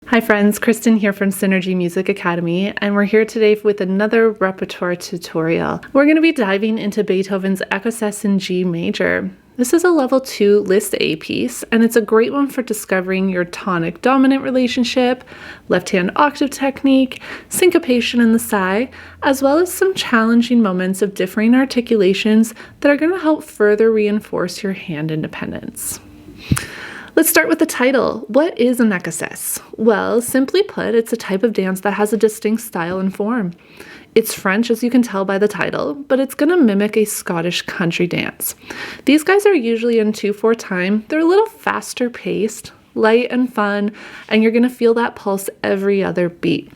Hi friends, Kristin here from Synergy Music Academy, and we're here today with another repertoire tutorial. We're going to be diving into Beethoven's Écossaise in G major. This is a level 2 list A piece, and it's a great one for discovering your tonic-dominant relationship, left-hand octave technique, syncopation in the sigh, as well as some challenging moments of differing articulations that are going to help further reinforce your hand independence. Let's start with the title. What is an écossaise? Well, simply put, it's a type of dance that has a distinct style and form. It's French, as you can tell by the title, but it's going to mimic a Scottish country dance. These guys are usually in 2/4 time. They're a little faster paced, light and fun, and you're going to feel that pulse every other beat.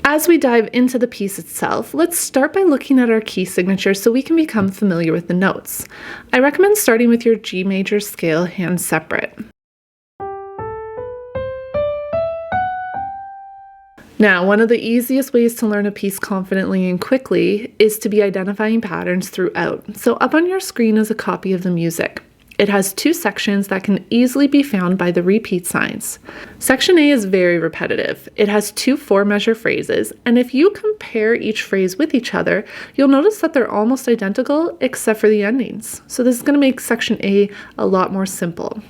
As we dive into the piece itself, let's start by looking at our key signature so we can become familiar with the notes. I recommend starting with your G major scale hand separate. Now, one of the easiest ways to learn a piece confidently and quickly is to be identifying patterns throughout. So up on your screen is a copy of the music. It has 2 sections that can easily be found by the repeat signs. Section A is very repetitive. It has 2 4-measure phrases, and if you compare each phrase with each other, you'll notice that they're almost identical except for the endings. So this is going to make section A a lot more simple.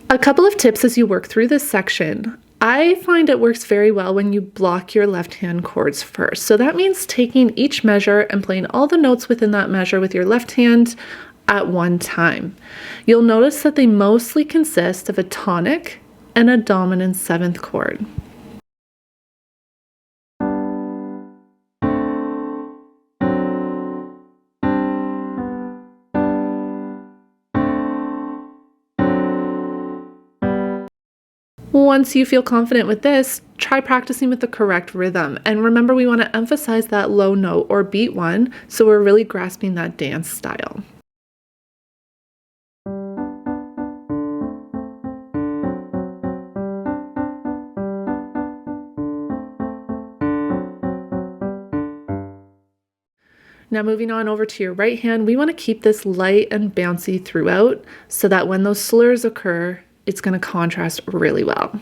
A couple of tips as you work through this section. I find it works very well when you block your left hand chords first. So that means taking each measure and playing all the notes within that measure with your left hand at one time. You'll notice that they mostly consist of a tonic and a dominant 7th chord. Once you feel confident with this, try practicing with the correct rhythm. And remember, we want to emphasize that low note or beat one, so we're really grasping that dance style. Now moving on over to your right hand, we want to keep this light and bouncy throughout so that when those slurs occur, it's going to contrast really well.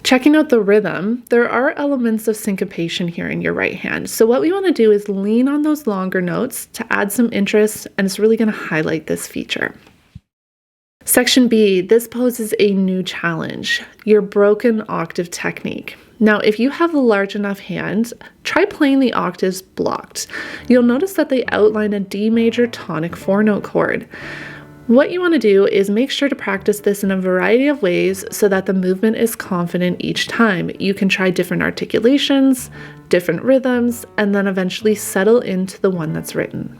Checking out the rhythm, there are elements of syncopation here in your right hand. So what we want to do is lean on those longer notes to add some interest, and it's really going to highlight this feature. Section B, this poses a new challenge, your broken octave technique. Now, if you have a large enough hand, try playing the octaves blocked. You'll notice that they outline a D major tonic 4-note chord. What you want to do is make sure to practice this in a variety of ways so that the movement is confident each time. You can try different articulations, different rhythms, and then eventually settle into the one that's written.